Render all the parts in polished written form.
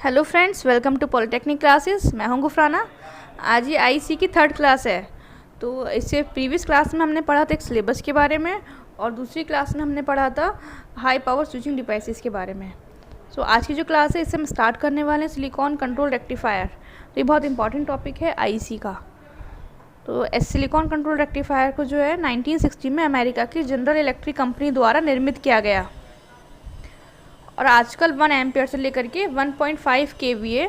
Hello friends, welcome to polytechnic classes. मैं हूं गुफराना। आज ये आईसी की थर्ड क्लास है। तो इससे प्रीवियस क्लास में हमने पढ़ा था एक सिलेबस के बारे में, और दूसरी क्लास में हमने पढ़ा था हाई पावर स्विचिंग डिवाइसेस के बारे में। सो आज की जो क्लास है इससे हम स्टार्ट करने वाले हैं सिलिकॉन कंट्रोल रेक्टिफायर। तो ये बहुत इंपॉर्टेंट टॉपिक है आईसी का। तो सिलिकॉन कंट्रोल रेक्टिफायर को जो है 1960 में अमेरिका की जनरल इलेक्ट्रिक कंपनी द्वारा निर्मित किया गया, और आजकल 1 एम्पियर से लेकर के 1.5 केवीए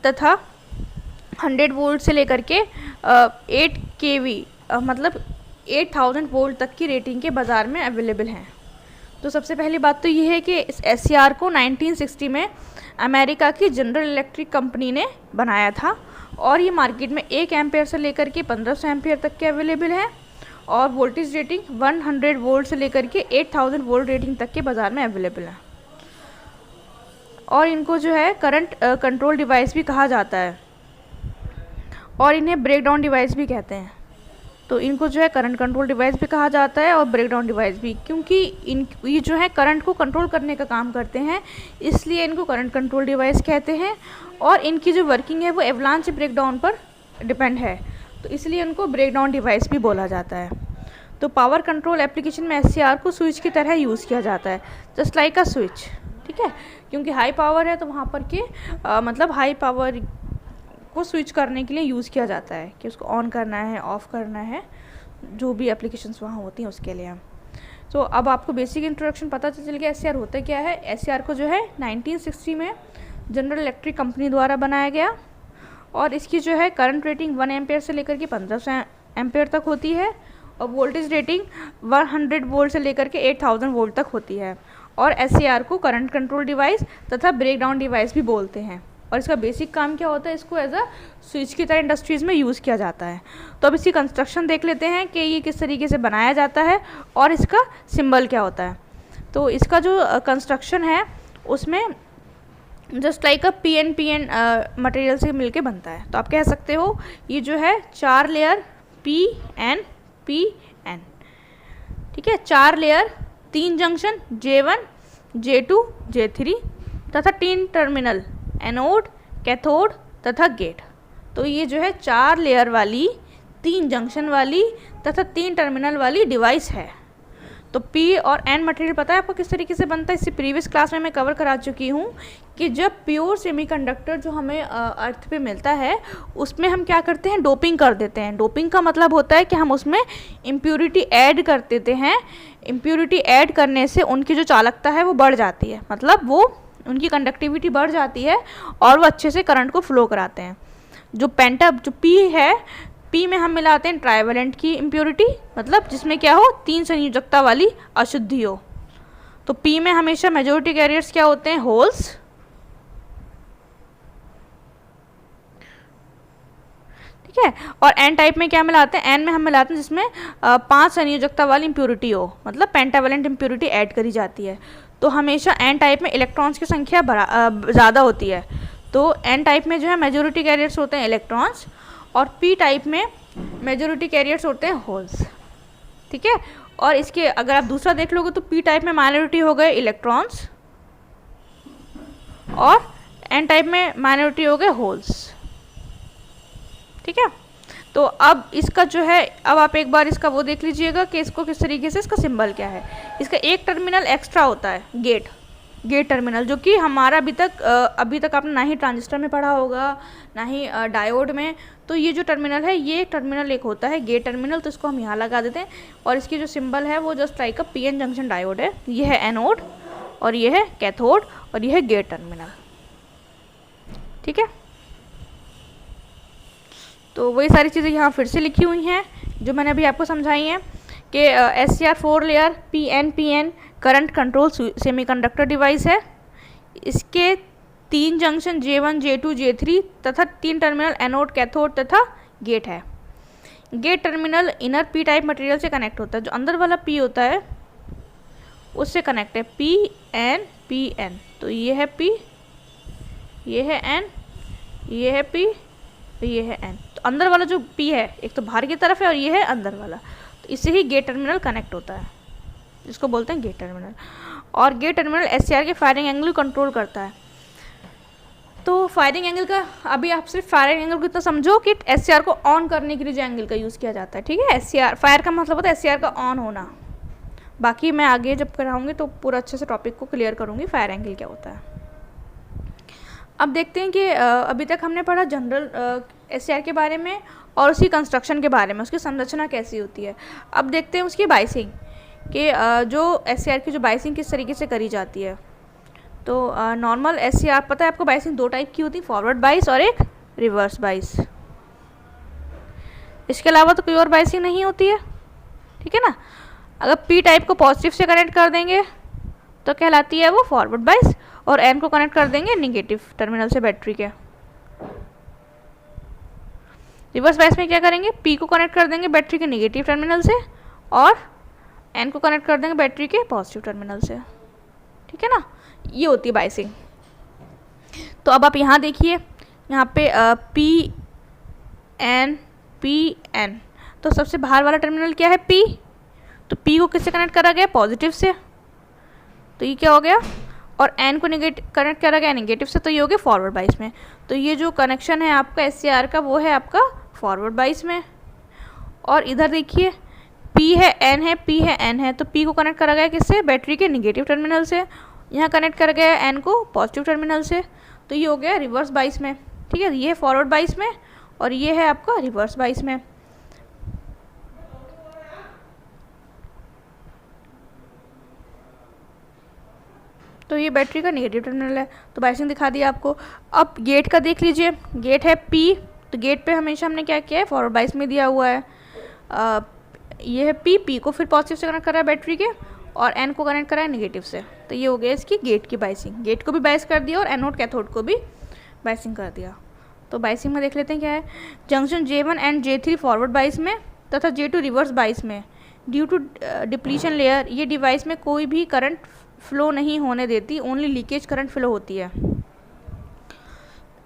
तथा 100 वोल्ट से लेकर के 8 केवी मतलब 8000 वोल्ट तक की रेटिंग के बाज़ार में अवेलेबल हैं। तो सबसे पहली बात तो ये है कि इस एससीआर को 1960 में अमेरिका की जनरल इलेक्ट्रिक कंपनी ने बनाया था, और ये मार्केट में 1 एम्पियर से लेकर के 1500 एम्पियर तक के अवेलेबल है, और वोल्टेज रेटिंग 100 वोल्ट से लेकर के 8000 वोल्ट रेटिंग तक के बाज़ार में अवेलेबल है। और इनको जो है करंट कंट्रोल डिवाइस भी कहा जाता है, और इन्हें ब्रेकडाउन डिवाइस भी कहते हैं। तो इनको जो है करंट कंट्रोल डिवाइस भी कहा जाता है और ब्रेकडाउन डिवाइस भी, क्योंकि ये जो है करंट को कंट्रोल करने का काम करते हैं, इसलिए इनको करंट कंट्रोल डिवाइस कहते हैं। और इनकी जो वर्किंग है वो एवलांच ब्रेकडाउन पर डिपेंड है, तो इसलिए उनको ब्रेकडाउन डिवाइस भी बोला जाता है। तो पावर कंट्रोल एप्लीकेशन में एससीआर को स्विच की तरह यूज़ किया जाता है, जस्ट लाइक अ स्विच। ठीक है, क्योंकि हाई पावर है तो वहाँ पर के मतलब हाई पावर को स्विच करने के लिए यूज़ किया जाता है कि उसको ऑन करना है, ऑफ़ करना है, जो भी एप्लीकेशंस वहाँ होती हैं उसके लिए। तो अब आपको बेसिक इंट्रोडक्शन पता चल गया एससीआर होता क्या है। एससीआर को जो है 1960 में जनरल इलेक्ट्रिक कंपनी द्वारा बनाया गया, और इसकी जो है करंट रेटिंग 1 एम्पेयर से लेकर के 1500 एम्पेयर तक होती है, और वोल्टेज रेटिंग 100 वोल्ट से लेकर के 8000 वोल्ट तक होती है। और एससीआर को करंट कंट्रोल डिवाइस तथा ब्रेकडाउन डिवाइस भी बोलते हैं। और इसका बेसिक काम क्या होता है, इसको एज अ स्विच की तरह इंडस्ट्रीज़ में यूज़ किया जाता है। तो अब इसकी कंस्ट्रक्शन देख लेते हैं कि ये किस तरीके से बनाया जाता है और इसका सिंबल क्या होता है। तो इसका जो कंस्ट्रक्शन है उसमें जस्ट लाइक अ पीएन मटेरियल से मिलके बनता है। तो आप कह सकते हो ये जो है 4 लेयर पीएन, ठीक है, 4 layer, 3 junction J1, J2, J3 तथा 3 टर्मिनल एनोड, कैथोड तथा गेट। तो ये जो है 4 लेयर वाली, 3 जंक्शन वाली तथा 3 टर्मिनल वाली डिवाइस है। तो पी और एन मटेरियल पता है आपको किस तरीके से बनता है, इससे प्रीवियस क्लास में मैं कवर करा चुकी हूँ कि जब प्योर सेमीकंडक्टर जो हमें अर्थ पे मिलता है उसमें हम क्या करते हैं, डोपिंग कर देते हैं। डोपिंग का मतलब होता है कि हम उसमें इम्प्योरिटी ऐड कर देते हैं। इम्प्योरिटी ऐड करने से उनकी जो चालकता है वो बढ़ जाती है, मतलब वो उनकी कंडक्टिविटी बढ़ जाती है और वो अच्छे से करंट को फ्लो कराते हैं। जो पी है, पी में हम मिलाते हैं ट्राइवेलेंट की इम्प्योरिटी, मतलब जिसमें क्या हो, 3 संयोजकता वाली अशुद्धि हो। तो पी में हमेशा मेजॉरिटी कैरियर्स क्या होते हैं, होल्स। ठीक है, और एन टाइप में क्या मिलाते हैं, एन में हम मिलाते हैं जिसमें 5 संयोजकता वाली इम्प्योरिटी हो, मतलब पेंटावेलेंट इम्प्योरिटी ऐड करी जाती है। तो हमेशा एन टाइप में इलेक्ट्रॉन्स की संख्या ज़्यादा होती है। तो एन टाइप में जो है मेजॉरिटी कैरियर्स होते हैं इलेक्ट्रॉन्स, और पी टाइप में मेजॉरिटी कैरियर्स होते हैं होल्स। ठीक है, और इसके अगर आप दूसरा देख लोगे तो पी टाइप में माइनॉरिटी हो गए इलेक्ट्रॉन्स, और एन टाइप में माइनॉरिटी हो गए होल्स। ठीक है, तो अब इसका जो है, अब आप एक बार इसका वो देख लीजिएगा कि इसको किस तरीके से, इसका सिंबल क्या है। इसका एक टर्मिनल एक्स्ट्रा होता है, गेट टर्मिनल, जो कि हमारा अभी तक आपने ना ही ट्रांजिस्टर में पढ़ा होगा ना ही डायोड में। तो ये जो टर्मिनल है, ये टर्मिनल एक होता है गेट टर्मिनल, तो इसको हम यहाँ लगा देते हैं। और इसकी जो सिंबल है वो जस्ट लाइक अ पीएन जंक्शन डायोड है। ये है एनोड, और ये है कैथोड, और ये है गेट टर्मिनल। ठीक है, तो वही सारी चीज़ें यहाँ फिर से लिखी हुई हैं जो मैंने अभी आपको समझाई हैं कि SCR 4 layer PN current control semiconductor device है। इसके 3 जंक्शन J1, J2, J3 तथा 3 टर्मिनल एनोड, कैथोड तथा गेट है। Gate terminal inner P type material से कनेक्ट होता है, जो अंदर वाला पी होता है उससे कनेक्ट है, पीएन। तो ये है पी, ये है एन, ये है पी, ये है एन। तो अंदर वाला जो पी है एक तो बाहर की तरफ है, और ये है अंदर वाला, तो इससे ही गेट टर्मिनल कनेक्ट होता है, जिसको बोलते हैं गेट टर्मिनल। और गेट टर्मिनल एससीआर के फायरिंग एंगल को कंट्रोल करता है। तो फायरिंग एंगल का अभी आप सिर्फ फायरिंग एंगल को इतना समझो कि एससीआर को ऑन करने के लिए जो एंगल का यूज़ किया जाता है, ठीक है। एससीआर फायर का मतलब होता है एससीआर का ऑन होना। बाकी मैं आगे जब कराऊंगी तो पूरा अच्छे से टॉपिक को क्लियर करूंगी फायर एंगल क्या होता है। अब देखते हैं कि अभी तक हमने पढ़ा जनरल एससीआर के बारे में और उसकी कंस्ट्रक्शन के बारे में, उसकी संरचना कैसी होती है। अब देखते हैं उसकी बाइसिंग कि जो एससीआर की जो बाइसिंग किस तरीके से करी जाती है। तो नॉर्मल एससीआर पता है आपको, बाइसिंग दो टाइप की होती है, फॉरवर्ड बाइस और एक रिवर्स बाइस। इसके अलावा तो कोई और बाइसिंग नहीं होती है, ठीक है ना। अगर पी टाइप को पॉजिटिव से कनेक्ट कर देंगे तो कहलाती है वो फॉरवर्ड बाइस, और एन को कनेक्ट कर देंगे निगेटिव टर्मिनल से बैटरी के। रिवर्स बाइस में क्या करेंगे, पी को कनेक्ट कर देंगे बैटरी के निगेटिव टर्मिनल से और एन को कनेक्ट कर देंगे बैटरी के पॉजिटिव टर्मिनल से, ठीक है ना। ये होती है बाइसिंग। तो अब आप यहाँ देखिए, यहाँ पे पी एन, तो सबसे बाहर वाला टर्मिनल क्या है, पी। तो पी को किससे कनेक्ट करा गया, पॉजिटिव से, तो ये क्या हो गया। और एन को कनेक्ट करा गया नेगेटिव से, तो ये हो गया फॉरवर्ड बाइस में। तो ये जो कनेक्शन है आपका एससीआर का वो है आपका फॉरवर्ड बाइस में। और इधर देखिए पी है एन है, पी है एन है, तो पी को कनेक्ट करा गया किससे, बैटरी के निगेटिव टर्मिनल से। यहाँ कनेक्ट कर गया एन को पॉजिटिव टर्मिनल से, तो ये हो गया रिवर्स बाइस में, ठीक है। ये है फॉरवर्ड बाइस में और ये है आपका रिवर्स बाइस में। तो ये बैटरी का नेगेटिव टर्मिनल है, तो बाइसिंग दिखा दिया आपको। अब गेट का देख लीजिए, गेट है पी, तो गेट पे हमेशा हमने क्या किया है, फॉरवर्ड बाइस में दिया हुआ है। ये है पी को फिर पॉजिटिव से कनेक्ट करा है बैटरी के और एन को कनेक्ट करा है नेगेटिव से, तो ये हो गया इसकी गेट की बाइसिंग। गेट को भी बाइस कर दिया और एनोड कैथोड को भी बाइसिंग कर दिया। तो बाइसिंग में देख लेते हैं क्या है। Junction J1 and J3 forward बाइस में तथा J2 रिवर्स बाइस में ड्यू टू डिप्लीशन लेयर ये डिवाइस में कोई भी करंट फ्लो नहीं होने देती, ओनली लीकेज करंट फ्लो होती है।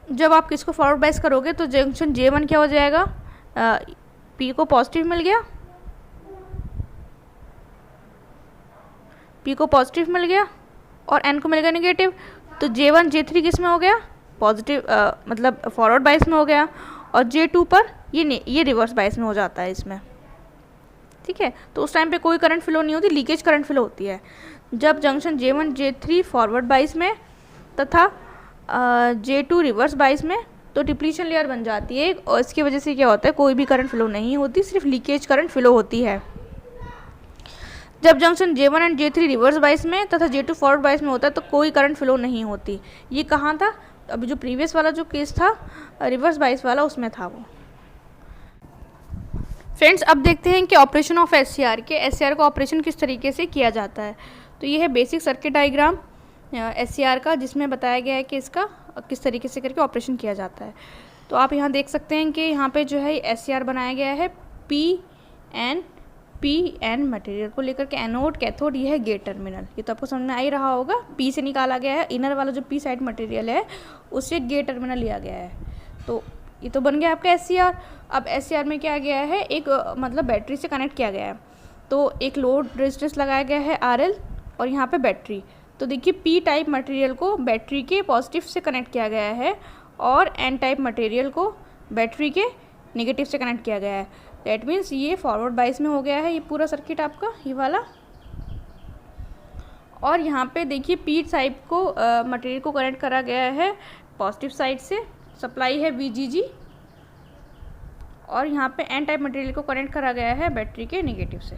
जब आप किसको फॉरवर्ड बाइस करोगे तो जंक्शन J1 क्या हो जाएगा, पी को पॉजिटिव मिल गया, पी को पॉजिटिव मिल गया और एन को मिल गया नेगेटिव, तो J1 J3 किस में हो गया, पॉजिटिव मतलब फॉरवर्ड बाइस में हो गया, और J2 पर ये रिवर्स बाइस में हो जाता है इसमें, ठीक है। तो उस टाइम पे कोई करंट फ्लो नहीं होती, लीकेज करंट फ्लो होती है। जब जंक्शन J1 J3 फॉरवर्ड बाइस में तथा J2 रिवर्स बाइस में, तो डिप्लीशन लेयर बन जाती है और इसकी वजह से क्या होता है, कोई भी करंट फ्लो नहीं होती, सिर्फ लीकेज करंट फ्लो होती है। जब junction J1 and J3 reverse bias में तथा J2 फॉरवर्ड बाइस में होता है तो कोई करंट फ्लो नहीं होती। ये कहाँ था, अभी जो प्रीवियस वाला जो केस था रिवर्स बाइस वाला, उसमें था वो। फ्रेंड्स अब देखते हैं कि ऑपरेशन ऑफ एससीआर के, एससीआर का ऑपरेशन किस तरीके से किया जाता है। तो ये है बेसिक सर्किट डायग्राम एससीआर का, जिसमें बताया गया है कि इसका किस तरीके से करके ऑपरेशन किया जाता है। तो आप यहाँ देख सकते हैं कि यहाँ पे जो है एससीआर बनाया गया है पी एन मटेरियल को लेकर के, एनोड कैथोड, ये है गेट टर्मिनल। ये तो आपको समझ में आ ही रहा होगा, पी से निकाला गया है, इनर वाला जो पी साइड मटेरियल है उससे गेट टर्मिनल लिया गया है। तो ये तो बन गया आपका एससीआर। अब एससीआर में क्या गया है, एक मतलब बैटरी से कनेक्ट किया गया है, तो एक लोड रेजिस्टेंस लगाया गया है RL और यहाँ पे बैटरी। तो देखिए पी टाइप मटेरियल को बैटरी के पॉजिटिव से कनेक्ट किया गया है और एन टाइप मटेरियल को बैटरी के नेगेटिव से कनेक्ट किया गया है। दैट मीन्स ये फॉरवर्ड बाइस में हो गया है ये पूरा सर्किट आपका, ये वाला। और यहाँ पे देखिए पी टाइप को मटेरियल को कनेक्ट करा गया है पॉजिटिव साइड से, सप्लाई है VGG, और यहाँ पे एन टाइप मटेरियल को कनेक्ट करा गया है बैटरी के नेगेटिव से।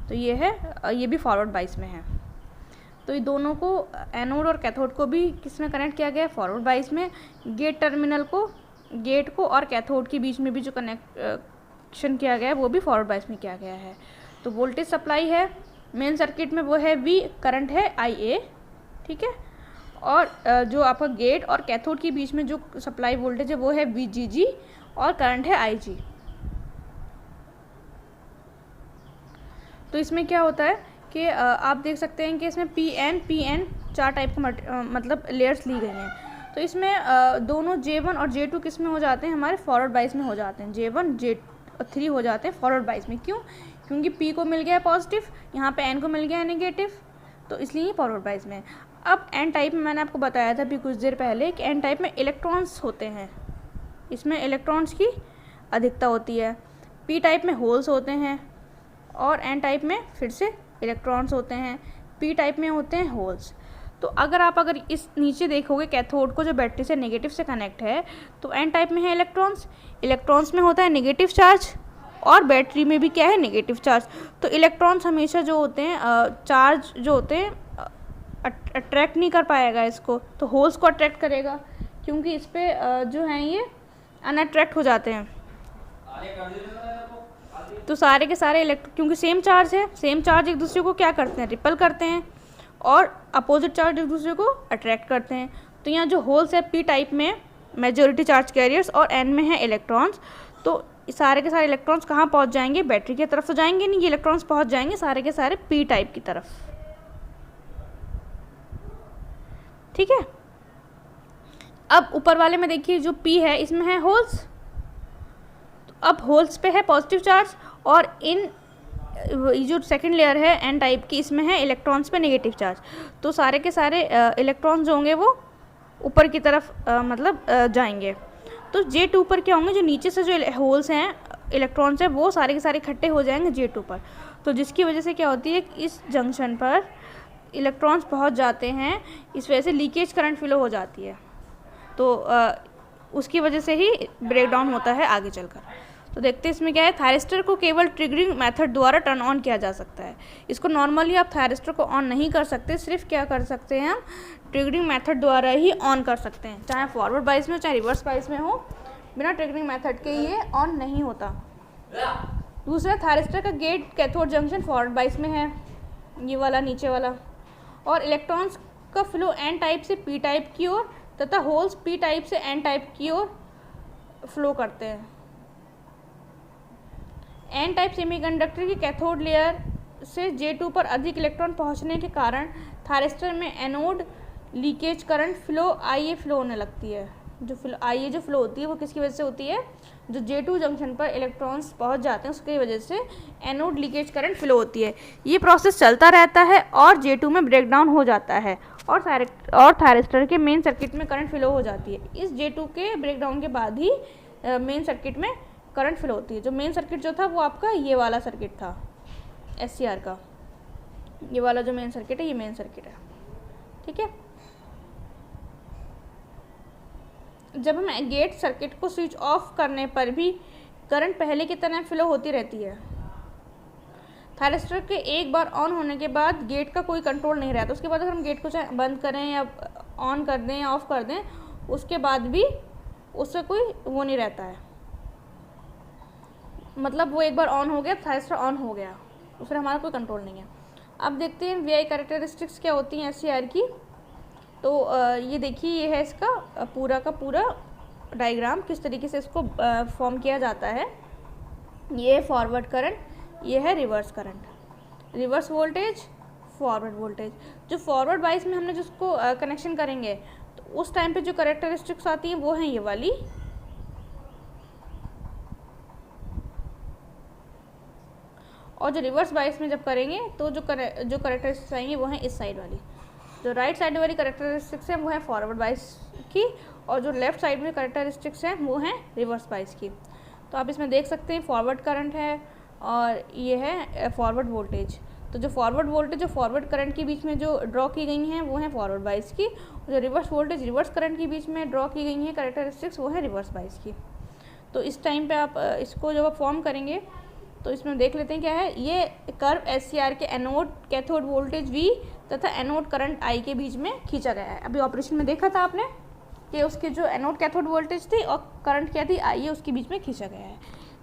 तो ये है, ये भी फॉरवर्ड बाइस में है। तो ये दोनों को, एनोड और कैथोड को भी किस में कनेक्ट किया गया है, फॉरवर्ड बाइस में। गेट टर्मिनल को, गेट को और कैथोड के बीच में भी जो कनेक्शन किया गया है वो भी फॉरवर्ड बाइस में किया गया है। तो वोल्टेज सप्लाई है मेन सर्किट में वो है V, करंट है IA, ठीक है। और जो आपका गेट और कैथोड के बीच में जो सप्लाई वोल्टेज है वो है VGG और करंट है IG। तो इसमें क्या होता है कि आप देख सकते हैं कि इसमें PN चार टाइप का मतलब लेयर्स ली गई हैं। तो इसमें दोनों J1 और J2 किस में हो जाते हैं, हमारे फॉरवर्ड बाइस में हो जाते हैं। J1 J3 हो जाते हैं फॉरवर्ड बाइस में। क्यों? क्योंकि P को मिल गया है पॉजिटिव, यहाँ पे N को मिल गया है नेगेटिव, तो इसलिए फॉरवर्ड बाइस में। अब एन टाइप में मैंने आपको बताया था अभी कुछ देर पहले कि एन टाइप में इलेक्ट्रॉन्स होते हैं, इसमें इलेक्ट्रॉन्स की अधिकता होती है। पी टाइप में होल्स होते हैं और एन टाइप में फिर से इलेक्ट्रॉन्स होते हैं। पी टाइप में होते हैं होल्स। तो अगर इस नीचे देखोगे कैथोड को जो बैटरी से नेगेटिव से कनेक्ट है, तो एन टाइप में है इलेक्ट्रॉन्स, इलेक्ट्रॉन्स में होता है नेगेटिव चार्ज और बैटरी में भी क्या है नेगेटिव चार्ज। तो इलेक्ट्रॉन्स हमेशा जो होते हैं चार्ज जो होते हैं अट्रैक्ट नहीं कर पाएगा इसको, तो होल्स को अट्रैक्ट करेगा क्योंकि इस पर जो हैं ये अनअट्रैक्ट हो जाते हैं। तो सारे के सारे क्योंकि सेम चार्ज है, सेम चार्ज एक दूसरे को क्या करते हैं रिपल करते हैं और अपोजिट चार्ज एक दूसरे को अट्रैक्ट करते हैं। तो यहाँ जो होल्स है पी टाइप में मेजॉरिटी चार्ज कैरियर्स और एन में है इलेक्ट्रॉन्स। तो सारे के सारे इलेक्ट्रॉन्स कहाँ पहुँच जाएंगे, बैटरी की तरफ तो जाएंगे नहीं, ये इलेक्ट्रॉन्स पहुँच जाएंगे सारे के सारे पी टाइप की तरफ। ठीक है। अब ऊपर वाले में देखिए जो पी है इसमें है होल्स, तो अब होल्स पे है पॉजिटिव चार्ज और इन जो सेकंड लेयर है एन टाइप की इसमें है इलेक्ट्रॉन्स पे नेगेटिव चार्ज। तो सारे के सारे इलेक्ट्रॉन्स जो होंगे वो ऊपर की तरफ जाएंगे। तो J2 पर क्या होंगे, जो नीचे से जो होल्स हैं इलेक्ट्रॉन्स हैं वो सारे के सारे इकट्ठे हो जाएंगे J2 पर। तो जिसकी वजह से क्या होती है इस जंक्शन पर इलेक्ट्रॉन्स पहुंच जाते हैं, इस वजह से लीकेज करंट फ्लो हो जाती है। तो उसकी वजह से ही ब्रेक डाउन होता है आगे चलकर। तो देखते हैं इसमें क्या है, थायरिस्टर को केवल ट्रिगरिंग मेथड द्वारा टर्न ऑन किया जा सकता है। इसको नॉर्मली आप थायरिस्टर को ऑन नहीं कर सकते, सिर्फ क्या कर सकते हैं हम ट्रिगरिंग मेथड द्वारा ही ऑन कर सकते हैं, चाहे फॉरवर्ड बाइस में चाहे रिवर्स बाइस में हो, बिना ट्रिगरिंग मेथड के ये ऑन नहीं होता। दूसरा, थायरिस्टर का गेट कैथोड जंक्शन फॉरवर्ड बाइस में है, ये वाला नीचे वाला, और इलेक्ट्रॉन्स का फ्लो एन टाइप से पी टाइप की ओर तथा होल्स पी टाइप से एन टाइप की ओर फ्लो करते हैं। एन टाइप सेमीकंडक्टर की कैथोड लेयर से J2 पर अधिक इलेक्ट्रॉन पहुंचने के कारण थायरिस्टर में anode leakage current flow IA flow होने लगती है। जो IA जो फ्लो होती है वो किसकी वजह से होती है, जो J2 जंक्शन पर इलेक्ट्रॉन्स पहुंच जाते हैं उसकी वजह से एनोड लीकेज करंट फ्लो होती है। ये प्रोसेस चलता रहता है और J2 में ब्रेकडाउन हो जाता है और थायरिस्टर के मेन सर्किट में करंट फ्लो हो जाती है। इस J2 के ब्रेकडाउन के बाद ही मेन सर्किट में करंट फ्लो होती है। जो मेन सर्किट जो था वो आपका ये वाला सर्किट था SCR का, ये वाला जो मेन सर्किट है ये मेन सर्किट है। ठीक है। जब हम गेट सर्किट को स्विच ऑफ करने पर भी करंट पहले की तरह फ्लो होती रहती है। थायरिस्टर के एक बार ऑन होने के बाद गेट का कोई कंट्रोल नहीं रहता, उसके बाद अगर हम गेट को चाहे बंद करें या ऑन कर दें या ऑफ कर दें उसके बाद भी उससे कोई वो नहीं रहता है, मतलब वो एक बार ऑन हो गया थायरिस्टर ऑन हो गया, फिर हमारा कोई कंट्रोल नहीं है। अब देखते हैं VI कैरेक्टरिस्टिक्स क्या होती हैं SCR की। तो ये देखिए ये है इसका पूरा का पूरा डायग्राम, किस तरीके से इसको फॉर्म किया जाता है। ये है फॉरवर्ड करंट, ये है reverse current, reverse voltage forward voltage. जो फॉरवर्ड बाइस में हमने जिसको कनेक्शन करेंगे तो उस टाइम पे जो कैरेक्टरिस्टिक्स आती हैं वो हैं ये वाली, और जो रिवर्स बाइस में जब करेंगे तो जो कैरेक्टरिस्टिक्स आएंगी वो हैं इस साइड वाली। जो राइट साइड वाली कैरेक्टरिस्टिक्स हैं वो है फॉरवर्ड बाइस की, और जो लेफ्ट साइड में कैरेक्टरिस्टिक्स हैं वो हैं रिवर्स बाइस की। तो आप इसमें देख सकते हैं फॉरवर्ड करंट है और ये है फॉरवर्ड वोल्टेज। तो जो फॉरवर्ड वोल्टेज जो फॉरवर्ड करंट के बीच में जो ड्रॉ की गई हैं वो हैं फॉरवर्ड बाइस की, और जो रिवर्स वोल्टेज रिवर्स करंट के बीच में ड्रॉ की गई हैं कैरेक्टरिस्टिक्स वो हैं रिवर्स बाइस की। तो इस टाइम पे आप इसको जब आप फॉर्म करेंगे तो इसमें देख लेते हैं क्या है। ये कर्व SCR के एनोड कैथोड वोल्टेज V तथा एनोड करंट I के बीच में खींचा गया है। अभी ऑपरेशन में देखा था आपने कि उसके जो एनोड कैथोड वोल्टेज थी और करंट क्या थी I, उसके बीच में खींचा गया है।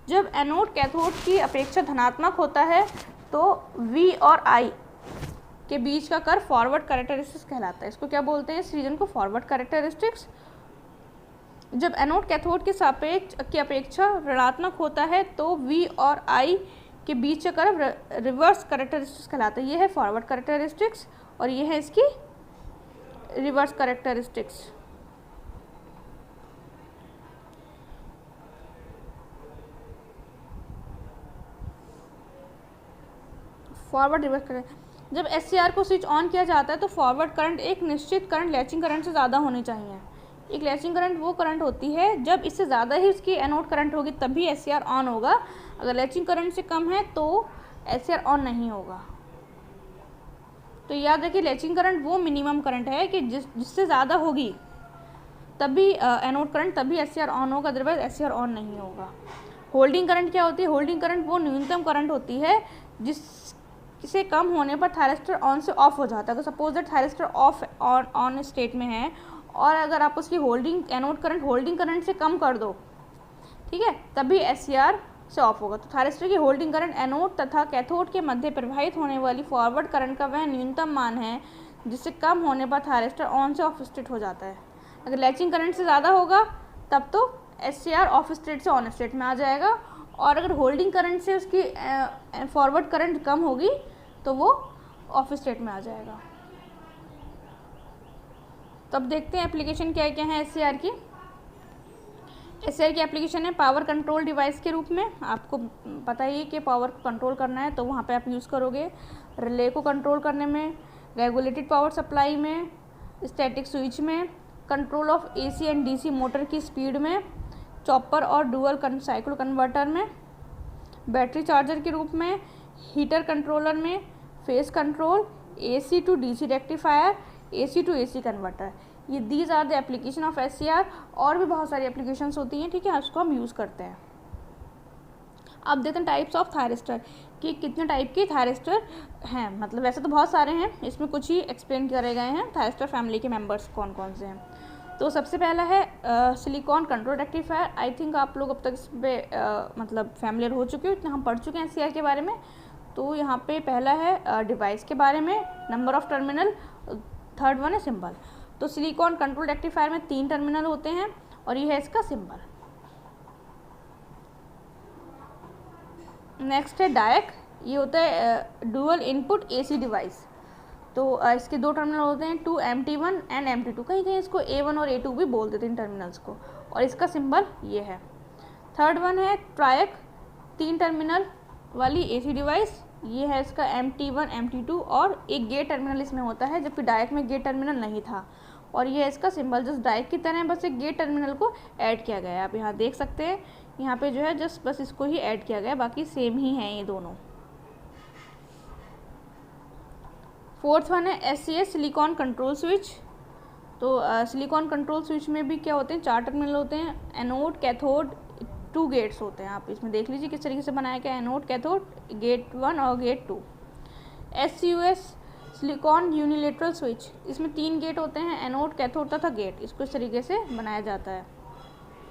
जब एनोड कैथोड की अपेक्षा धनात्मक होता है तो V और I के बीच का कर्व फॉरवर्ड कैरेक्टरिस्टिक्स कहलाता है। इसको क्या बोलते हैं, इस रीजन को फॉरवर्ड कैरेक्टरिस्टिक्स। जब एनोड कैथोड की अपेक्षा ऋणात्मक होता है तो V और I के बीच का कर्व रिवर्स कैरेक्टरिस्टिक्स कहलाता है। ये है फॉरवर्ड कैरेक्टरिस्टिक्स और ये है इसकी रिवर्स कैरेक्टरिस्टिक्स। फॉरवर्ड रिवर्स जब SCR को स्विच ऑन किया जाता है तो फॉरवर्ड करंट एक निश्चित करंट लैचिंग करंट से ज़्यादा होनी चाहिए। एक लैचिंग करंट वो करंट होती है जब इससे ज़्यादा ही उसकी एनोड करंट होगी तभी SCR ऑन होगा। अगर लैचिंग करंट से कम है तो SCR ऑन नहीं होगा। तो याद रखिए लैचिंग करंट वो मिनिमम करंट है कि जिससे ज़्यादा होगी तभी एनोड करंट, तभी SCR ऑन होगा, अदरवाइज SCR ऑन नहीं होगा। होल्डिंग करंट क्या होती है? होल्डिंग करंट वो न्यूनतम करंट होती है जिससे कम होने पर थायरिस्टर ऑन से ऑफ हो जाता है। तो suppose that thyristor of on state में है और अगर आप उसकी holding anode current holding current से कम कर दो, ठीक है, तभी SCR से ऑफ होगा। तो थायरिस्टर की होल्डिंग करंट एनोड तथा कैथोड के मध्य प्रवाहित होने वाली फॉरवर्ड करंट का वह न्यूनतम मान है जिससे कम होने पर थायरिस्टर ऑन से ऑफ स्टेट हो जाता है। अगर लैचिंग करंट से ज़्यादा होगा तब तो SCR ऑफ स्टेट से ऑन स्टेट में आ जाएगा, और अगर होल्डिंग करंट से उसकी फॉरवर्ड करंट कम होगी तो वो ऑफ स्टेट में आ जाएगा। तो अब देखते हैं एप्लीकेशन क्या क्या है SCR की। SCR की एप्लीकेशन है पावर कंट्रोल डिवाइस के रूप में। आपको पता ही है कि पावर को कंट्रोल करना है तो वहाँ पे आप यूज़ करोगे। रिले को कंट्रोल करने में, रेगुलेटेड पावर सप्लाई में, स्टैटिक स्विच में, control of AC and DC motor की स्पीड में, चॉपर और डुअल साइकिल कन्वर्टर में, बैटरी चार्जर के रूप में, हीटर कंट्रोलर में, phase control, AC to DC rectifier, AC to AC converter. ये these are the application of SCR। और भी बहुत सारी एप्लीकेशंस होती हैं, ठीक है, उसको हम यूज़ करते हैं। अब देखते हैं टाइप्स ऑफ थायरिस्टर कि कितने टाइप के थायरिस्टर हैं। मतलब वैसे तो बहुत सारे हैं, इसमें कुछ ही एक्सप्लेन करे गए हैं थायरिस्टर फैमिली के मेंबर्स कौन कौन से हैं। तो सबसे पहला है silicon control rectifier. I think आप लोग अब तक इस पर मतलब फैमिलियर हो चुके हो, इतना हम पढ़ चुके हैं SCR के बारे में। तो यहाँ पे पहला है डिवाइस के बारे में, number of terminal, third one है सिंबल। तो सिलिकॉन कंट्रोल रेक्टिफायर में 3 टर्मिनल होते हैं और ये है इसका सिंबल। नेक्स्ट है डायक, ये होता है डुअल इनपुट AC डिवाइस। तो इसके 2 टर्मिनल होते हैं, 2 MT1 एंड MT2। कहीं कहीं इसको A1 और A2 भी बोल देते हैं इन टर्मिनल्स को, और इसका सिंबल ये है। थर्ड वन है ट्रायक, 3 टर्मिनल वाली AC डिवाइस। ये है इसका MT1 MT2 और एक गेट टर्मिनल इसमें होता है, जबकि डायक में गेट टर्मिनल नहीं था। और ये है इसका सिंबल, जस्ट डायक की तरह बस एक गेट टर्मिनल को ऐड किया गया है। आप यहाँ देख सकते हैं, यहाँ पे जो है जस्ट बस इसको ही ऐड किया गया है, बाकी सेम ही हैं ये दोनों। फोर्थ वन है SCS सिलिकॉन कंट्रोल स्विच। तो सिलिकॉन कंट्रोल स्विच में भी क्या होते हैं, 4 टर्मिनल होते हैं, एनोड, कैथोड, 2 गेट्स होते हैं। आप इसमें देख लीजिए किस तरीके से बनाया गया, एनोड, कैथोड, गेट 1 और gate 2। SCUS silicon unilateral switch, इसमें 3 गेट होते हैं, एनोड, कैथोड तथा गेट। इसको इस तरीके से बनाया जाता है,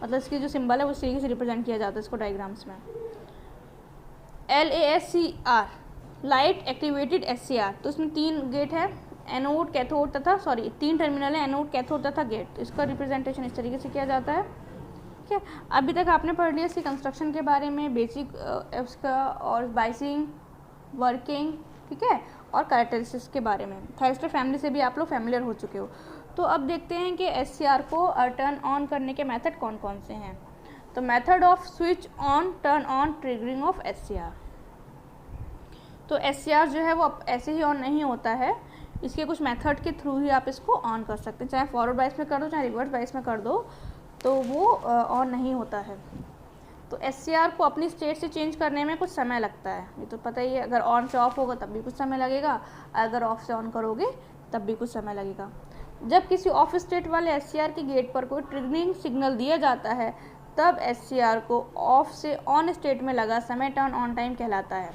मतलब इसकी जो सिंबल है वो इस तरीके से रिप्रेजेंट किया जाता है इसको डायग्राम्स में। LASCR लाइट एक्टिवेटेड SCR, तो इसमें 3 गेट है, एनोड, कैथोड तथा 3 टर्मिनल है, एनोड, कैथोड तथा गेट। इसका रिप्रेजेंटेशन इस तरीके से किया जाता है, ठीक है। अभी तक आपने पढ़ लिया इसकी कंस्ट्रक्शन के बारे में, बेसिक उसका, और बाइसिंग, वर्किंग, ठीक है, और कैरेक्टरिस्टिक्स के बारे में। थायरिस्टर फैमिली से भी आप लोग फैमिलियर हो चुके हो। तो अब देखते हैं कि SCR को टर्न ऑन करने के मेथड कौन कौन से हैं। तो method off switch on turn on triggering of SCR। तो SCR जो है वो ऐसे ही ऑन नहीं होता है, इसके कुछ मेथड के थ्रू ही आप इसको ऑन कर सकते हैं। चाहे फॉरवर्ड बाइस में कर दो, चाहे रिवर्स बाइस में कर दो, तो वो ऑन नहीं होता है। तो SCR को अपनी स्टेट से चेंज करने में कुछ समय लगता है, ये तो पता ही है। अगर ऑन से ऑफ होगा तब भी कुछ समय लगेगा, अगर ऑफ से ऑन करोगे तब भी कुछ समय लगेगा। जब किसी ऑफ स्टेट वाले SCR के गेट पर कोई ट्रिगरिंग सिग्नल दिया जाता है तब SCR को ऑफ से ऑन स्टेट में लगा समय टर्न ऑन टाइम कहलाता है।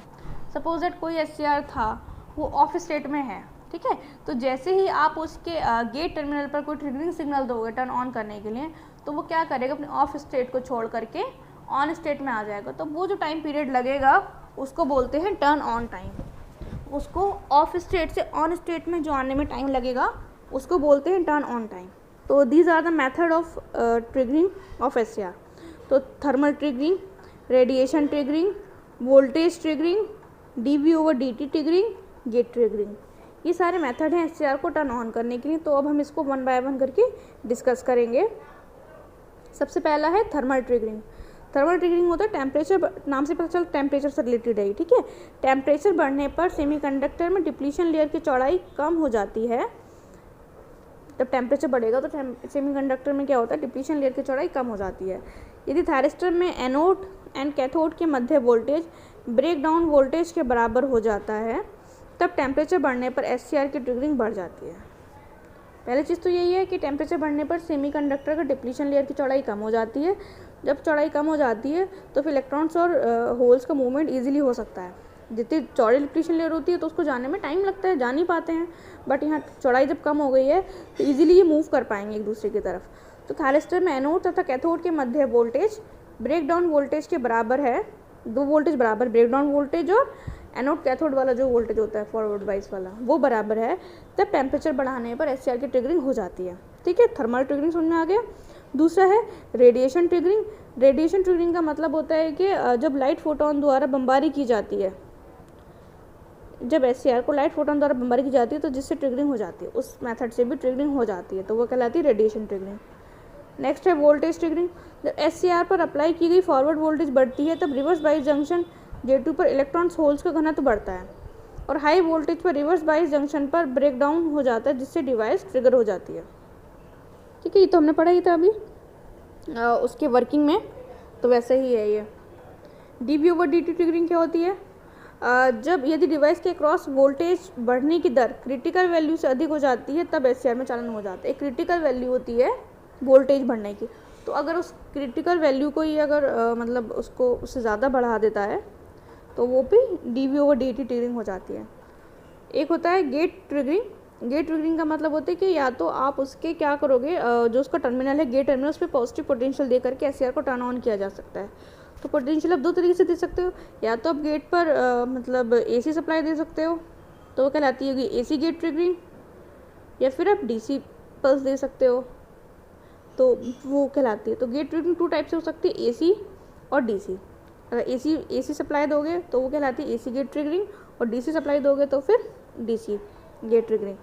सपोज दैट कोई SCR था, वो ऑफ स्टेट में है, ठीक है, तो जैसे ही आप उसके गेट टर्मिनल पर कोई ट्रिगरिंग सिग्नल दोगे टर्न ऑन करने के लिए, तो वो क्या करेगा, अपने ऑफ स्टेट को छोड़ करके ऑन स्टेट में आ जाएगा। तो वो जो टाइम पीरियड लगेगा उसको बोलते हैं टर्न ऑन टाइम। उसको ऑफ स्टेट से ऑन स्टेट में जो आने में टाइम लगेगा उसको बोलते हैं टर्न ऑन टाइम। तो these are the method of triggering of SCR। तो thermal triggering, radiation triggering, voltage triggering, dV/dt triggering, gate triggering, ये सारे मेथड हैं SCR को टर्न ऑन करने के लिए। तो अब हम इसको 1 बाय 1 करके डिस्कस करेंगे। सबसे पहला है थर्मल ट्रिगरिंग। थर्मल ट्रिगरिंग होता है टेम्परेचर, नाम से पता चलता टेम्परेचर से रिलेटेड है, ठीक है। टेम्परेचर बढ़ने पर सेमीकंडक्टर में डिप्लीशन लेयर की चौड़ाई कम हो जाती है। जब टेम्परेचर बढ़ेगा तो सेमीकंडक्टर में क्या होता है, डिप्लीशन लेयर की चौड़ाई कम हो जाती है। यदि थायरिस्टर में एनोड एंड कैथोड के मध्य वोल्टेज ब्रेक डाउन वोल्टेज के बराबर हो जाता है तब टेम्परेचर बढ़ने पर SCR की ट्रिगरिंग बढ़ जाती है। पहली चीज़ तो यही है कि टेम्परेचर बढ़ने पर सेमीकंडक्टर का डिप्लीशन लेयर की चौड़ाई कम हो जाती है। जब चौड़ाई कम हो जाती है तो फिर इलेक्ट्रॉन्स और होल्स का मूवमेंट ईजिली हो सकता है। जितनी चौड़ी डिप्लीशन लेयर होती है तो उसको जाने में टाइम लगता है, जा नहीं पाते हैं, बट यहाँ चौड़ाई जब कम हो गई है तो ईजिली ये मूव कर पाएंगे एक दूसरे की तरफ। तो थायरिस्टर में एनोड तथा कैथोड के मध्य वोल्टेज ब्रेक डाउन वोल्टेज के बराबर है। दो वोल्टेज बराबर, ब्रेक डाउन वोल्टेज और एनोड कैथोड वाला जो वोल्टेज होता है फॉरवर्ड वाइज वाला वो बराबर है, तब टेम्परेचर बढ़ाने पर SCR की ट्रिगरिंग हो जाती है, ठीक है। थर्मल ट्रिगरिंग समझ में आ गया। दूसरा है रेडिएशन ट्रिगरिंग। रेडिएशन ट्रिगरिंग का मतलब होता है कि जब लाइट फोटोन द्वारा बमबारी की जाती है, जब SCR को लाइट फोटोन द्वारा बमबारी की जाती है तो जिससे ट्रिगरिंग हो जाती है, उस मेथड से भी ट्रिगरिंग हो जाती है, तो वो कहलाती है रेडिएशन ट्रिगरिंग। नेक्स्ट है वोल्टेज ट्रिगरिंग। जब SCR पर अप्लाई की गई फॉरवर्ड वोल्टेज बढ़ती है तब रिवर्स बाइस जंक्शन J2 पर इलेक्ट्रॉन्स होल्स का घनत्व बढ़ता है और हाई वोल्टेज पर रिवर्स बाइस जंक्शन पर ब्रेक डाउन हो जाता है जिससे डिवाइस ट्रिगर हो जाती है, ठीक है। ये तो हमने पढ़ा ही था अभी उसके वर्किंग में, तो वैसे ही है ये। dV/dt ट्रिगरिंग क्या होती है, जब यदि डिवाइस के क्रॉस वोल्टेज बढ़ने की दर क्रिटिकल वैल्यू से अधिक हो जाती है तब SCR में चालन हो जाता है। एक क्रिटिकल वैल्यू होती है वोल्टेज बढ़ने की, तो अगर उस क्रिटिकल वैल्यू को ही अगर मतलब उसको उससे ज़्यादा बढ़ा देता है तो वो भी dV/dt ट्रिगरिंग हो जाती है। एक होता है गेट ट्रिगरिंग। गेट ट्रिगरिंग का मतलब होता है कि या तो आप उसके क्या करोगे, जो उसका टर्मिनल है गेट टर्मिनल, उस पर पॉजिटिव पोटेंशियल दे करके SCR को टर्न ऑन किया जा सकता है। तो पोटेंशियल आप दो तरीके से दे सकते हो, या तो आप गेट पर मतलब AC सप्लाई दे सकते हो तो वो कहलाती है AC गेट ट्रिगरिंग, या फिर आप DC पल्स दे सकते हो तो वो कहलाती है। तो गेट ट्रिगरिंग 2 टाइप से हो सकती है, AC और DC। अगर AC सप्लाई दोगे तो वो कहलाती है AC गेट ट्रिगरिंग, और DC सप्लाई दोगे तो फिर DC गेट ट्रिगरिंग।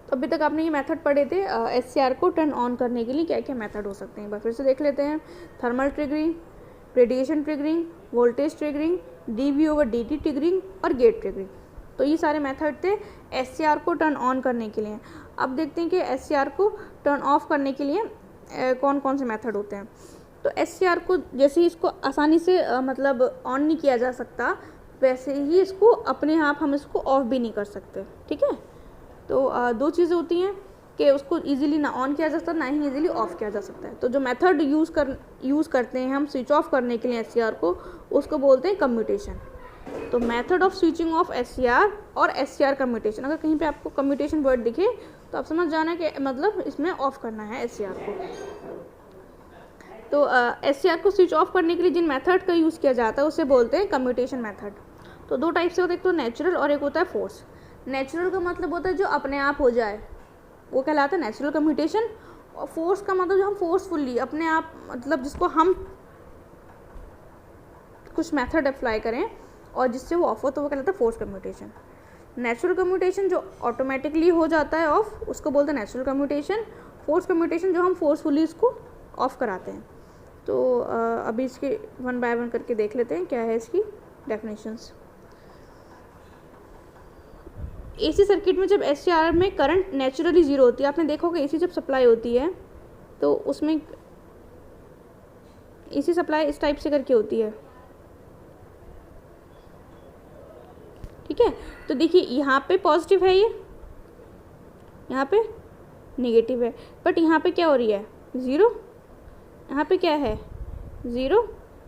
तो अभी तक आपने ये मेथड पढ़े थे SCR को टर्न ऑन करने के लिए क्या क्या मेथड हो सकते हैं, एक बार फिर से देख लेते हैं। Thermal triggering, radiation triggering, voltage triggering, dV/dt triggering और गेट ट्रिगरिंग। तो ये सारे मेथड थे SCR को टर्न ऑन करने के लिए। अब देखते हैं कि SCR को टर्न ऑफ करने के लिए कौन कौन से मेथड होते हैं। तो SCR को जैसे ही इसको आसानी से मतलब ऑन नहीं किया जा सकता, वैसे ही इसको अपने आप हम इसको ऑफ भी नहीं कर सकते, ठीक है। तो 2 चीज़ें होती हैं कि उसको इजीली ना ऑन किया जा सकता, ना ही इजीली ऑफ किया जा सकता है। तो जो मेथड यूज़ करते हैं हम स्विच ऑफ करने के लिए SCR को, उसको बोलते हैं कम्यूटेशन। तो method of switching off SCR और SCR कम्यूटेशन, अगर कहीं पे आपको कम्यूटेशन वर्ड दिखे तो आप समझ जाना कि मतलब इसमें ऑफ करना है SCR को। तो SCR को स्विच ऑफ करने के लिए जिन मेथड का यूज़ किया जाता है उसे बोलते हैं कम्यूटेशन मेथड। तो 2 टाइप से होता है, एक तो नेचुरल और एक होता है फोर्स। नेचुरल का मतलब होता है जो अपने आप हो जाए, वो कहलाता है नेचुरल कम्यूटेशन। और फोर्स का मतलब जो हम फोर्सफुली अपने आप, मतलब जिसको हम कुछ मेथड अप्लाई करें और जिससे वो ऑफ हो, तो वो कहलाता है फोर्स कम्यूटेशन। नेचुरल कम्यूटेशन जो ऑटोमेटिकली हो जाता है ऑफ, उसको बोलते हैं नेचुरल कम्यूटेशन। फोर्स कम्यूटेशन जो हम फोर्सफुली इसको ऑफ कराते हैं। तो अभी इसके 1 बाय 1 करके देख लेते हैं क्या है इसकी डेफिनेशंस। AC सर्किट में जब SCR में करंट नेचुरली 0 होती है, आपने देखा होगा AC जब सप्लाई होती है तो उसमें AC सप्लाई इस टाइप से करके होती है, ठीक है। तो देखिए यहाँ पे पॉजिटिव है, ये यहाँ पे नेगेटिव है, बट यहाँ पे क्या हो रही है 0, यहाँ पे क्या है 0,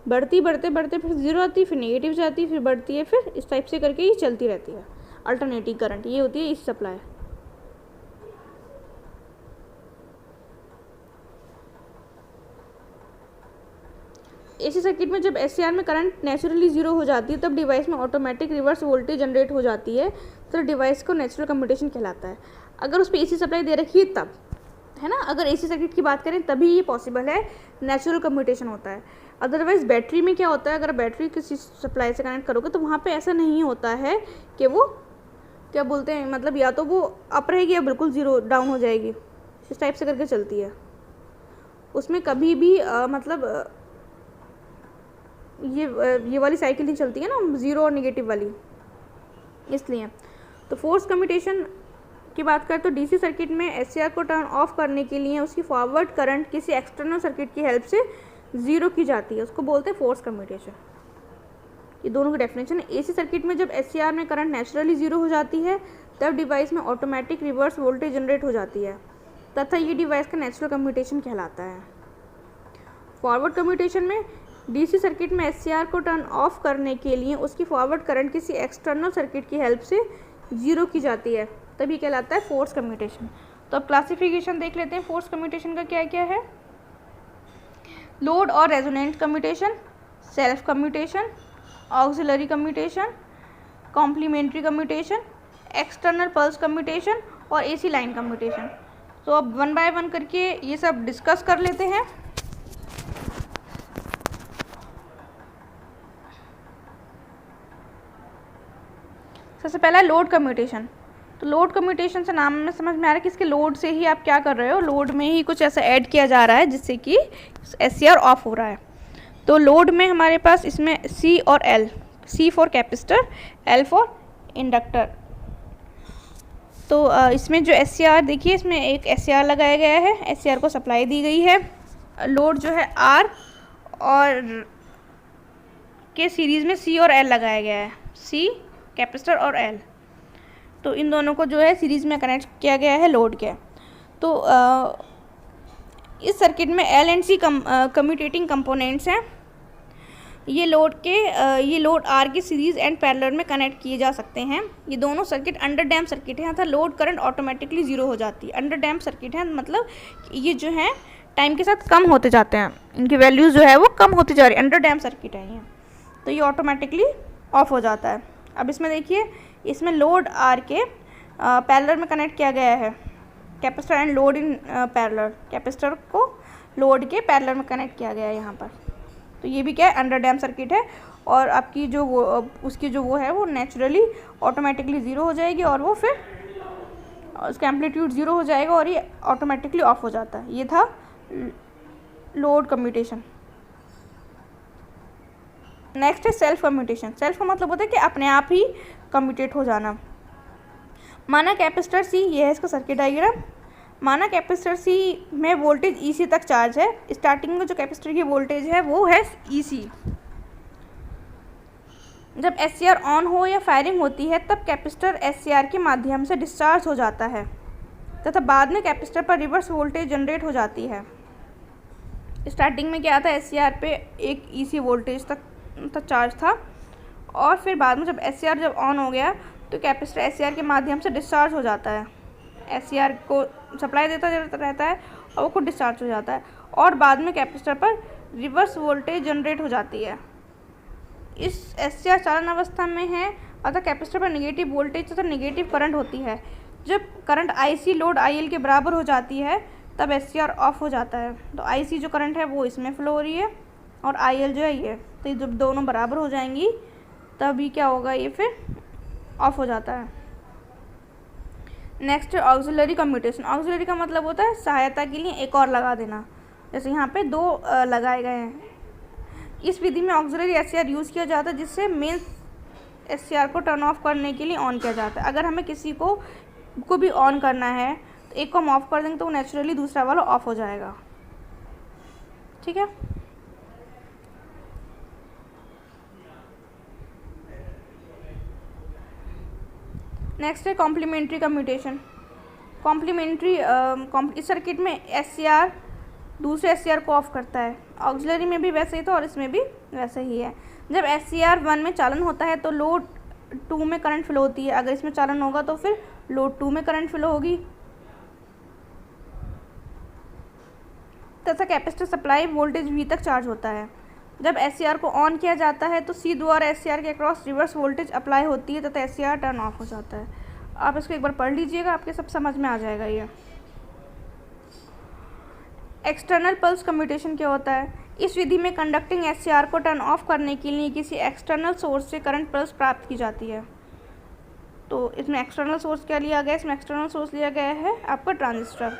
बढ़ती बढ़ते बढ़ते फिर 0 आती है, फिर नेगेटिव जाती है, फिर बढ़ती है, फिर इस टाइप से करके ये चलती रहती है। अल्टरनेटिंग करंट ये होती है इस सप्लाई। AC सर्किट में जब SCR में करंट नेचुरली 0 हो जाती है तब डिवाइस में ऑटोमेटिक रिवर्स वोल्टेज जनरेट हो जाती है, तो डिवाइस को नेचुरल कम्यूटेशन कहलाता है। अगर उस पर AC सप्लाई दे रखी है तब, है ना, अगर AC सर्किट की बात करें तभी ये पॉसिबल है, नेचुरल कम्यूटेशन होता है। अदरवाइज बैटरी में क्या होता है, अगर बैटरी किसी सप्लाई से कनेक्ट करोगे तो वहाँ पे ऐसा नहीं होता है कि वो क्या बोलते हैं, मतलब या तो वो अप रहेगी या बिल्कुल 0 डाउन हो जाएगी, इस टाइप से करके चलती है। उसमें कभी भी ये वाली साइकिल नहीं चलती है ना, ज़ीरो और नेगेटिव वाली, इसलिए। तो फोर्स कम्यूटेशन की बात करें तो डीसी सर्किट में एससीआर को टर्न ऑफ करने के लिए उसकी फॉरवर्ड करंट किसी एक्सटर्नल सर्किट की हेल्प से ज़ीरो की जाती है, उसको बोलते हैं फोर्स कम्यूटेशन। ये दोनों की डेफिनेशन है। एसी सर्किट में जब एससीआर में करंट नेचुरली ज़ीरो हो जाती है तब डिवाइस में ऑटोमेटिक रिवर्स वोल्टेज जनरेट हो जाती है तथा ये डिवाइस का नेचुरल कम्यूटेशन कहलाता है। फॉरवर्ड कम्यूटेशन में डीसी सर्किट में एससीआर को टर्न ऑफ करने के लिए उसकी फॉरवर्ड करंट किसी एक्सटर्नल सर्किट की हेल्प से ज़ीरो की जाती है, तभी कहलाता है फोर्स कम्यूटेशन। तो अब क्लासिफिकेशन देख लेते हैं फोर्स कम्यूटेशन का क्या क्या है। लोड और resonant commutation, self commutation, auxiliary commutation, complementary commutation, external pulse commutation और एसी लाइन कम्यूटेशन। तो अब वन बाय वन करके ये सब डिस्कस कर लेते हैं। सबसे पहला है लोड कम्यूटेशन। तो लोड कम्यूटेशन से नाम में समझ में आ रहा है कि इसके लोड से ही आप क्या कर रहे हो, लोड में ही कुछ ऐसा ऐड किया जा रहा है जिससे कि एससीआर ऑफ हो रहा है। तो लोड में हमारे पास इसमें सी और L, C for capacitor, L for inductor. तो इसमें जो एससीआर देखिए, इसमें एक एससीआर लगाया गया है, एससीआर को सप्लाई दी गई है। लोड जो है आर और के सीरीज़ में सी और एल लगाया गया है, सी कैपेसिटर और एल। तो इन दोनों को जो है सीरीज़ में कनेक्ट किया गया है लोड के। तो इस सर्किट में L and C commutating components हैं। ये लोड आर की सीरीज़ एंड पैरेलल में कनेक्ट किए जा सकते हैं। ये दोनों सर्किट अंडर डैम्प सर्किट है, अर्थात लोड करंट ऑटोमेटिकली ज़ीरो हो जाती है। अंडर डैम्प सर्किट है मतलब ये जो है टाइम के साथ कम होते जाते हैं, इनकी वैल्यूज़ जो है वो कम होती जा रही है, अंडर डैम्प सर्किट है ये, तो ये ऑटोमेटिकली ऑफ हो जाता है। अब इसमें देखिए, इसमें लोड आर के पैरेलल में कनेक्ट किया गया है, capacitor and load in parallel, capacitor को लोड के पैरेलल में कनेक्ट किया गया है यहाँ पर। तो ये भी क्या है, अंडर डैम्प सर्किट है और आपकी जो उसकी जो वो है वो नेचुरली ऑटोमेटिकली ज़ीरो हो जाएगी और वो फिर उसका एम्पलीट्यूड ज़ीरो हो जाएगा और ये ऑटोमेटिकली ऑफ हो जाता है। ये था लोड कम्यूटेशन। नेक्स्ट है सेल्फ कम्यूटेशन। सेल्फ का मतलब होता है कि अपने आप ही कम्यूटेट हो जाना। माना कैपेसिटर सी, ये है इसका सर्किट डायग्राम। माना कैपेसिटर सी में वोल्टेज ईसी तक चार्ज है। स्टार्टिंग में जो कैपेसिटर की वोल्टेज है वो है ईसी। जब एससीआर ऑन हो या फायरिंग होती है तब कैपेसिटर एससीआर के माध्यम से डिस्चार्ज हो जाता है तथा बाद में कैपेसिटर पर रिवर्स वोल्टेज जनरेट हो जाती है। स्टार्टिंग में क्या था, एससीआर पे एक ईसी वोल्टेज तक चार्ज था और फिर बाद में जब एससीआर जब ऑन हो गया तो कैपेसिटर एससीआर के माध्यम से डिस्चार्ज हो जाता है। एससीआर को सप्लाई देता रहता है और वो खुद डिस्चार्ज हो जाता है और बाद में कैपेसिटर पर रिवर्स वोल्टेज जनरेट हो जाती है। इस एससीआर चालन अवस्था में है अतः कैपेसिटर पर नेगेटिव वोल्टेज तथा नेगेटिव करंट होती है। जब करंट आईसी लोड आईएल के बराबर हो जाती है तब एससीआर ऑफ हो जाता है। तो आईसी जो करंट है वो इसमें फ्लो हो रही है और आईएल जो है ये, तो जब दोनों बराबर हो जाएंगी तभी क्या होगा, ये फिर ऑफ हो जाता है। Next auxiliary commutation. ऑक्सिलरी का मतलब होता है सहायता के लिए एक और लगा देना, जैसे यहाँ पे दो लगाए गए हैं। इस विधि में ऑक्सिलरी एससीआर यूज़ किया जाता है जिससे मेन एससीआर को टर्न ऑफ करने के लिए ऑन किया जाता है। अगर हमें किसी को भी ऑन करना है तो एक को हम ऑफ कर देंगे तो वो नेचुरली दूसरा वाला ऑफ हो जाएगा। ठीक है। नेक्स्ट है कॉम्प्लीमेंट्री कम्यूटेशन। कॉम्प्लीमेंट्री इस सर्किट में एससीआर दूसरे एससीआर को ऑफ करता है। ऑक्सिलरी में भी वैसे ही था और इसमें भी वैसे ही है। जब एससीआर 1 में चालन होता है तो लोड 2 में करंट फ्लो होती है। अगर इसमें चालन होगा तो फिर लोड 2 में करंट फ्लो होगी तथा कैपेसिटर सप्लाई वोल्टेज V तक चार्ज होता है। जब एससीआर को ऑन किया जाता है तो सी द्वारा एससीआर के अक्रॉस रिवर्स वोल्टेज अप्लाई होती है तथा एससीआर टर्न ऑफ हो जाता है। आप इसको एक बार पढ़ लीजिएगा, आपके सब समझ में आ जाएगा। ये एक्सटर्नल पल्स कम्यूटेशन क्या होता है। इस विधि में कंडक्टिंग एससीआर को टर्न ऑफ करने के लिए किसी एक्सटर्नल सोर्स से करंट पल्स प्राप्त की जाती है। तो इसमें एक्सटर्नल सोर्स क्या लिया गया, इसमें एक्सटर्नल सोर्स लिया गया है आपका ट्रांजिस्टर।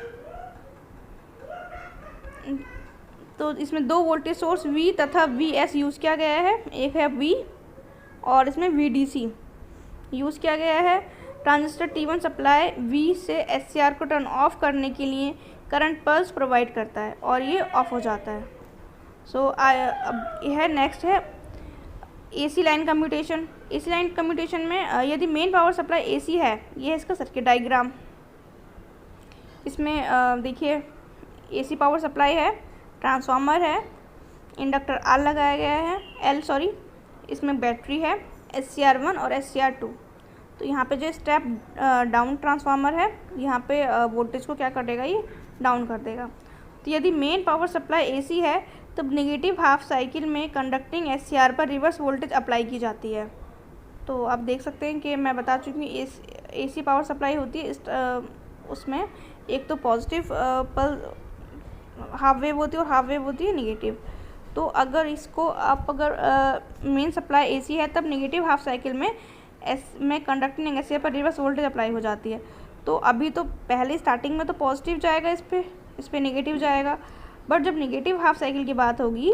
तो इसमें 2 वोल्टेज सोर्स V तथा VS यूज़ किया गया है। एक है V और इसमें VDC यूज़ किया गया है। ट्रांजिस्टर T1 सप्लाई V से SCR को टर्न ऑफ करने के लिए करंट पल्स प्रोवाइड करता है और ये ऑफ हो जाता है। अब यह नेक्स्ट है AC line commutation. AC line commutation में यदि मेन पावर सप्लाई AC है, ये है इसका सर्किट डायग्राम। इसमें देखिए AC पावर सप्लाई है, ट्रांसफार्मर है, इंडक्टर R लगाया गया है, इसमें बैटरी है SCR1 और SCR2। तो यहाँ पे जो स्टेप डाउन ट्रांसफार्मर है, यहाँ पे वोल्टेज को क्या कर देगा, ये डाउन कर देगा। तो यदि मेन पावर सप्लाई AC है तब नेगेटिव हाफ साइकिल में कंडक्टिंग SCR पर रिवर्स वोल्टेज अप्लाई की जाती है। तो आप देख सकते हैं कि मैं बता चुकी हूँ AC पावर सप्लाई होती है, उसमें एक तो पॉजिटिव हाफ वेव होती है और हाफ वेव होती है नेगेटिव। तो अगर इसको आप मेन सप्लाई AC है तब नेगेटिव हाफ साइकिल में कंडक्टिंग SCR पर रिवर्स वोल्टेज अप्लाई हो जाती है। तो अभी तो पहले स्टार्टिंग में तो पॉजिटिव जाएगा, इस पे नेगेटिव जाएगा, बट जब नेगेटिव हाफ साइकिल की बात होगी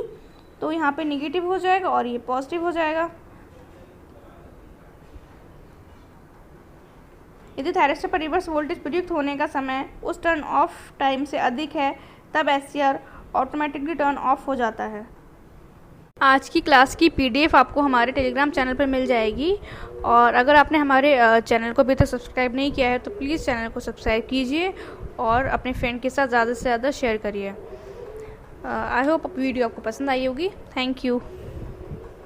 तो यहाँ पे नेगेटिव हो जाएगा और ये पॉजिटिव हो जाएगा। यदि थायरिस्टर पर रिवर्स वोल्टेज प्रयुक्त होने का समय उस टर्न ऑफ टाइम से अधिक है तब SCR ऑटोमेटिकली टर्न ऑफ हो जाता है। आज की क्लास की PDF आपको हमारे टेलीग्राम चैनल पर मिल जाएगी, और अगर आपने हमारे चैनल को अभी तक सब्सक्राइब नहीं किया है तो प्लीज़ चैनल को सब्सक्राइब कीजिए और अपने फ्रेंड के साथ ज़्यादा से ज़्यादा शेयर करिए। आई होप वीडियो आपको पसंद आई होगी। Thank you.